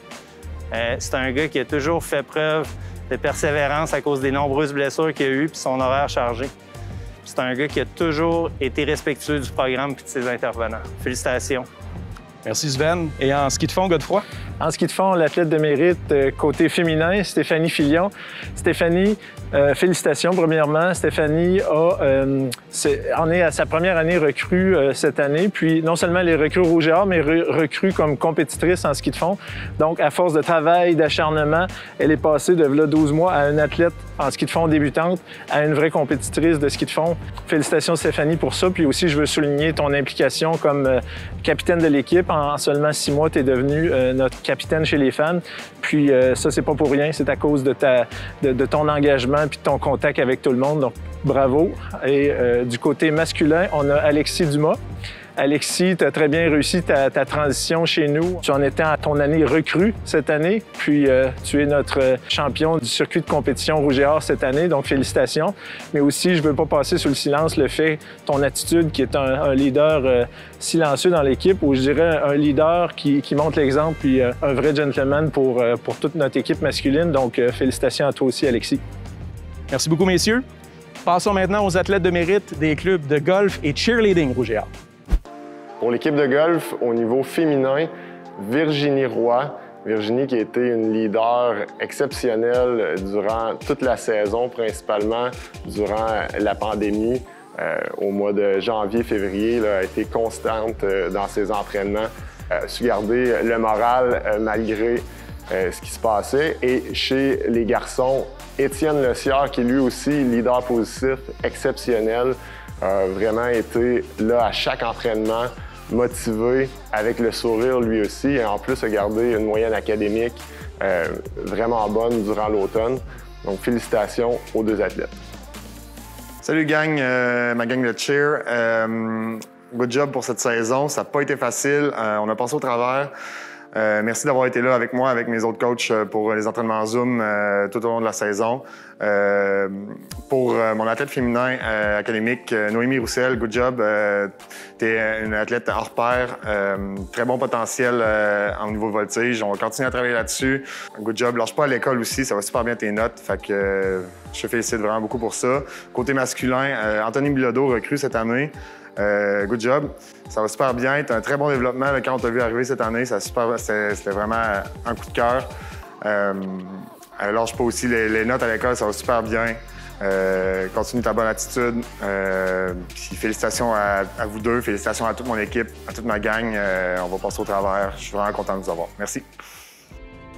C'est un gars qui a toujours fait preuve de persévérance à cause des nombreuses blessures qu'il a eues et son horaire chargé. C'est un gars qui a toujours été respectueux du programme et de ses intervenants. Félicitations. Merci Sven. Et en ski de fond, Godefroy? En ski de fond, l'athlète de mérite côté féminin, Stéphanie Filion. Stéphanie, félicitations premièrement. Stéphanie en est à sa première année recrue cette année. Puis non seulement elle est recrue au Rouge et Or, mais recrue comme compétitrice en ski de fond. Donc à force de travail, d'acharnement, elle est passée de là 12 mois à une athlète en ski de fond débutante à une vraie compétitrice de ski de fond. Félicitations Stéphanie pour ça. Puis aussi, je veux souligner ton implication comme capitaine de l'équipe. En seulement 6 mois, tu es devenue notre capitaine chez les femmes. Puis ça, c'est pas pour rien. C'est à cause de ton engagement puis de ton contact avec tout le monde. Donc, bravo. Et du côté masculin, on a Alexis Dumas. Alexis, tu as très bien réussi ta transition chez nous. Tu en étais à ton année recrue cette année, puis tu es notre champion du circuit de compétition Rouge et Or cette année, donc félicitations. Mais aussi, je ne veux pas passer sous le silence le fait, ton attitude qui est un leader silencieux dans l'équipe, ou je dirais un leader qui montre l'exemple, puis un vrai gentleman pour toute notre équipe masculine. Donc, félicitations à toi aussi, Alexis. Merci beaucoup, messieurs. Passons maintenant aux athlètes de mérite des clubs de golf et cheerleading Rouge et Or. Pour l'équipe de golf, au niveau féminin, Virginie Roy. Virginie qui a été une leader exceptionnelle durant toute la saison, principalement durant la pandémie. au mois de janvier, février, là, a été constante dans ses entraînements. A su garder le moral malgré ce qui se passait. Et chez les garçons, Étienne Leciard, qui est lui aussi leader positif exceptionnel, a vraiment été là à chaque entraînement, motivé, avec le sourire lui aussi, et en plus a gardé une moyenne académique vraiment bonne durant l'automne. Donc félicitations aux deux athlètes. Salut gang, ma gang de cheer. Good job pour cette saison, ça n'a pas été facile, on a passé au travers. Merci d'avoir été là avec moi, avec mes autres coachs pour les entraînements Zoom tout au long de la saison. Pour mon athlète féminin académique, Noémie Roussel, good job. T'es une athlète hors pair, très bon potentiel au niveau voltige. On va continuer à travailler là-dessus. Good job. Lâche pas à l'école aussi, ça va super bien tes notes. Fait que je te félicite vraiment beaucoup pour ça. Côté masculin, Anthony Bilodeau, recrue cette année. Good job. Ça va super bien. Tu as un très bon développement là, quand on t'a vu arriver cette année. C'était vraiment un coup de cœur. Lâche pas aussi les notes à l'école, ça va super bien. Continue ta bonne attitude. Puis félicitations à vous deux, félicitations à toute mon équipe, à toute ma gang. On va passer au travers. Je suis vraiment content de vous avoir. Merci.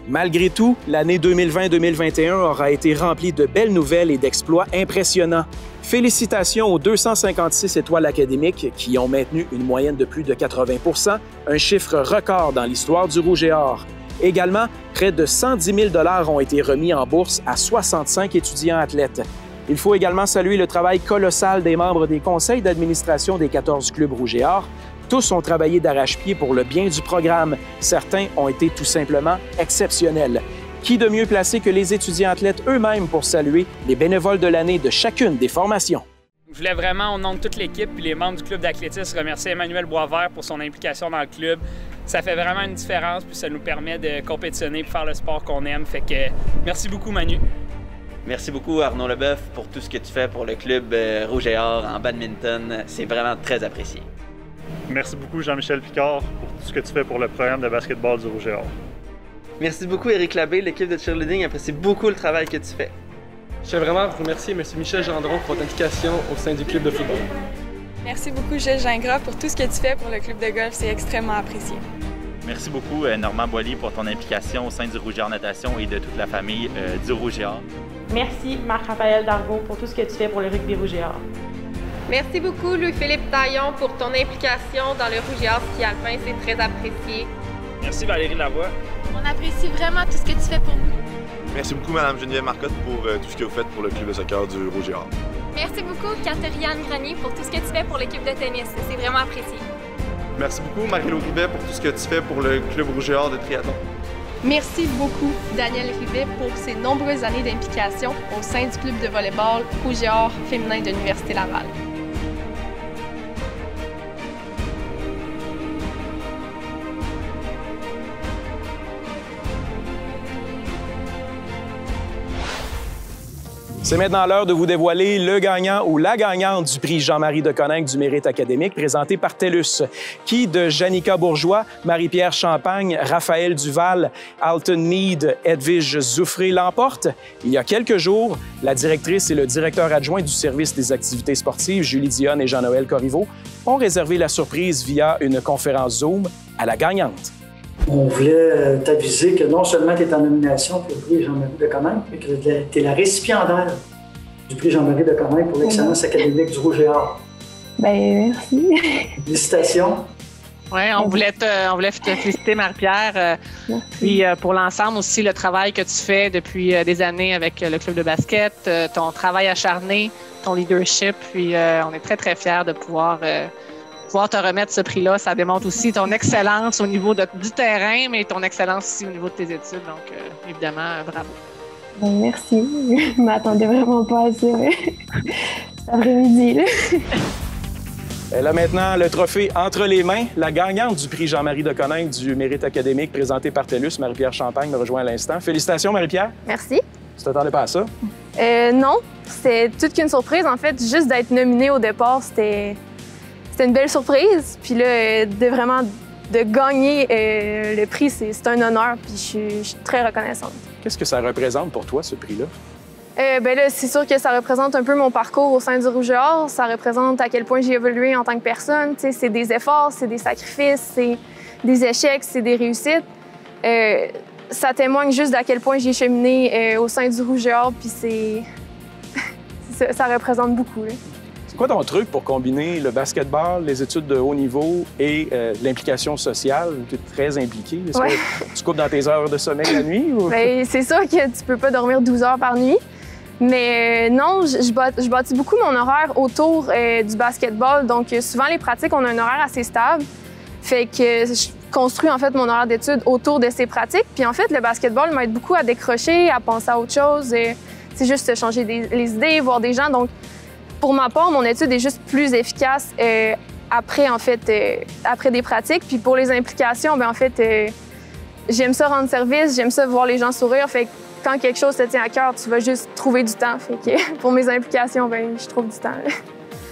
Malgré tout, l'année 2020-2021 aura été remplie de belles nouvelles et d'exploits impressionnants. Félicitations aux 256 étoiles académiques qui ont maintenu une moyenne de plus de 80 %, un chiffre record dans l'histoire du Rouge et Or. Également, près de 110 000 $ ont été remis en bourse à 65 étudiants athlètes. Il faut également saluer le travail colossal des membres des conseils d'administration des 14 clubs Rouge et Or. Tous ont travaillé d'arrache-pied pour le bien du programme. Certains ont été tout simplement exceptionnels. Qui de mieux placé que les étudiants athlètes eux-mêmes pour saluer les bénévoles de l'année de chacune des formations? Je voulais vraiment, au nom de toute l'équipe et les membres du club d'athlétisme, remercier Emmanuel Boisvert pour son implication dans le club. Ça fait vraiment une différence, puis ça nous permet de compétitionner et faire le sport qu'on aime. Fait que merci beaucoup, Manu. Merci beaucoup, Arnaud Leboeuf, pour tout ce que tu fais pour le club Rouge et Or en badminton. C'est vraiment très apprécié. Merci beaucoup, Jean-Michel Picard, pour tout ce que tu fais pour le programme de basketball du Rouge et Or. Merci beaucoup, Éric Labbé, l'équipe de cheerleading apprécie beaucoup le travail que tu fais. Je tiens vraiment à remercier M. Michel Gendron pour votre implication au sein du club de football. Merci beaucoup, Gilles Gingras, pour tout ce que tu fais pour le club de golf. C'est extrêmement apprécié. Merci beaucoup, Normand Boily, pour ton implication au sein du Rouge et Or Natation et de toute la famille du Rouge et Or. Merci, Marc-Raphaël Dargaud, pour tout ce que tu fais pour le rugby Rouge et Or. Merci beaucoup, Louis-Philippe Taillon, pour ton implication dans le Rouge et Or ski alpin. C'est très apprécié. Merci, Valérie Lavoie. On apprécie vraiment tout ce que tu fais pour nous. Merci beaucoup, Mme Geneviève Marcotte, pour tout ce que vous faites pour le club de soccer du Rouge et Or. Merci beaucoup, Catherine Grenier, pour tout ce que tu fais pour l'équipe de tennis. C'est vraiment apprécié. Merci beaucoup, Marie-Lou Ribet, pour tout ce que tu fais pour le club Rouge et Or de triathlon. Merci beaucoup, Daniel Rivet, pour ses nombreuses années d'implication au sein du club de volleyball Rouge et Or féminin de l'Université Laval. C'est maintenant l'heure de vous dévoiler le gagnant ou la gagnante du prix Jean-Marie Deconinck du mérite académique présenté par TELUS. Qui de Janica Bourgeois, Marie-Pierre Champagne, Raphaël Duval, Alton Meade, Edwige Zouffré l'emporte? Il y a quelques jours, la directrice et le directeur adjoint du service des activités sportives, Julie Dionne et Jean-Noël Corriveau, ont réservé la surprise via une conférence Zoom à la gagnante. On voulait t'aviser que non seulement tu es en nomination pour le prix Jean-Marie Deconinck, mais que tu es la récipiendaire du prix Jean-Marie Deconinck pour l'excellence académique du Rouge et Or. Bien, merci. Félicitations. Oui, on voulait te féliciter, Marie-Pierre. Puis pour l'ensemble aussi, le travail que tu fais depuis des années avec le club de basket, ton travail acharné, ton leadership. Puis on est très, très fiers de pouvoir te remettre ce prix-là. Ça démontre aussi ton excellence au niveau du terrain, mais ton excellence aussi au niveau de tes études. Donc, évidemment, bravo. Bien, merci. Je ne m'attendais vraiment pas à ça. Cet après-midi, là. Elle a maintenant le trophée entre les mains. La gagnante du prix Jean-Marie Deconinck du mérite académique présenté par TELUS, Marie-Pierre Champagne, me rejoint à l'instant. Félicitations, Marie-Pierre. Merci. Tu t'attendais pas à ça? Non, c'était toute qu'une surprise. En fait, juste d'être nominée au départ, c'était une belle surprise. Puis là, de gagner le prix, c'est un honneur. Puis je suis très reconnaissante. Qu'est-ce que ça représente pour toi, ce prix-là? Ben là, c'est sûr que ça représente un peu mon parcours au sein du Rouge et Or. Ça représente à quel point j'ai évolué en tant que personne. Tu sais, c'est des efforts, c'est des sacrifices, c'est des échecs, c'est des réussites. Ça témoigne juste d'à quel point j'ai cheminé au sein du Rouge et Or, puis ça représente beaucoup. Là. C'est quoi ton truc pour combiner le basketball, les études de haut niveau et l'implication sociale? Tu es très impliquée. Est-ce que tu coupes dans tes heures de sommeil la nuit? Ou... Bien, c'est sûr que tu peux pas dormir 12 heures par nuit. Mais non, je bâtis beaucoup mon horaire autour du basketball. Donc, souvent, les pratiques, on a un horaire assez stable. Fait que je construis, en fait, mon horaire d'études autour de ces pratiques. Puis, en fait, le basketball m'aide beaucoup à décrocher, à penser à autre chose. C'est juste changer les idées, voir des gens. Donc, pour ma part, mon étude est juste plus efficace après, en fait, après des pratiques. Puis, pour les implications, bien, en fait, j'aime ça rendre service, j'aime ça voir les gens sourire. Fait que quand quelque chose te tient à cœur, tu vas juste trouver du temps. Fait que pour mes implications, bien, je trouve du temps.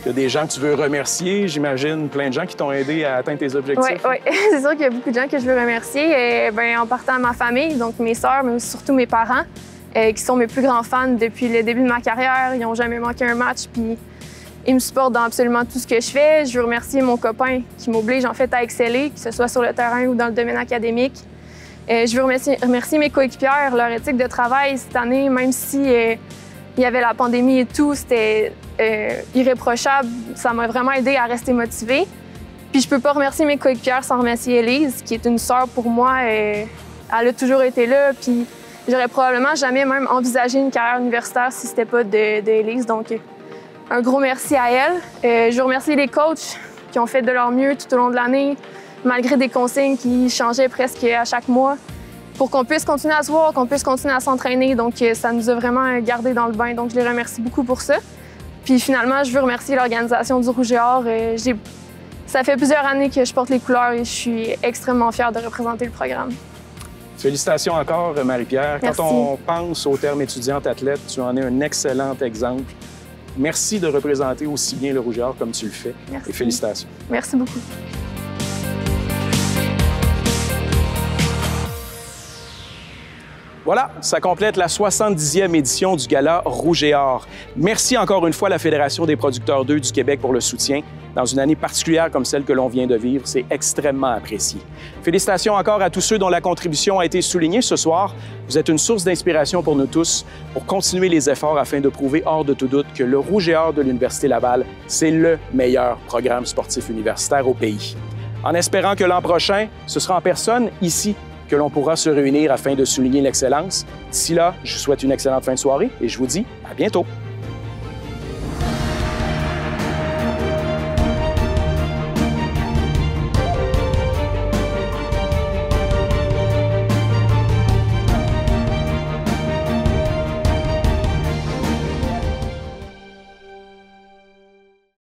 Il y a des gens que tu veux remercier, j'imagine, plein de gens qui t'ont aidé à atteindre tes objectifs. Oui, c'est sûr qu'il y a beaucoup de gens que je veux remercier. En partant à ma famille, donc mes sœurs, mais surtout mes parents, qui sont mes plus grands fans depuis le début de ma carrière. Ils n'ont jamais manqué un match, puis ils me supportent dans absolument tout ce que je fais. Je veux remercier mon copain qui m'oblige en fait à exceller, que ce soit sur le terrain ou dans le domaine académique. Je veux remercier mes coéquipières, leur éthique de travail cette année, même si il y avait la pandémie et tout, c'était irréprochable. Ça m'a vraiment aidé à rester motivée. Puis je peux pas remercier mes coéquipières sans remercier Élise, qui est une sœur pour moi. Elle a toujours été là, puis j'aurais probablement jamais même envisagé une carrière universitaire si c'était pas d'Élise. Donc, un gros merci à elle. Je veux remercier les coachs qui ont fait de leur mieux tout au long de l'année, malgré des consignes qui changeaient presque à chaque mois, pour qu'on puisse continuer à se voir, qu'on puisse continuer à s'entraîner. Donc, ça nous a vraiment gardés dans le bain. Donc, je les remercie beaucoup pour ça. Puis finalement, je veux remercier l'organisation du Rouge et Or. Ça fait plusieurs années que je porte les couleurs et je suis extrêmement fière de représenter le programme. Félicitations encore, Marie-Pierre. Merci. Quand on pense au terme étudiante-athlète, tu en es un excellent exemple. Merci de représenter aussi bien le Rouge et Or comme tu le fais. Merci. Et félicitations. Merci beaucoup. Voilà, ça complète la 70e édition du Gala Rouge et Or. Merci encore une fois à la Fédération des producteurs d'œufs du Québec pour le soutien. Dans une année particulière comme celle que l'on vient de vivre, c'est extrêmement apprécié. Félicitations encore à tous ceux dont la contribution a été soulignée ce soir. Vous êtes une source d'inspiration pour nous tous pour continuer les efforts afin de prouver hors de tout doute que le Rouge et Or de l'Université Laval, c'est le meilleur programme sportif universitaire au pays. En espérant que l'an prochain, ce sera en personne, ici, que l'on pourra se réunir afin de souligner l'excellence. D'ici là, je vous souhaite une excellente fin de soirée et je vous dis à bientôt.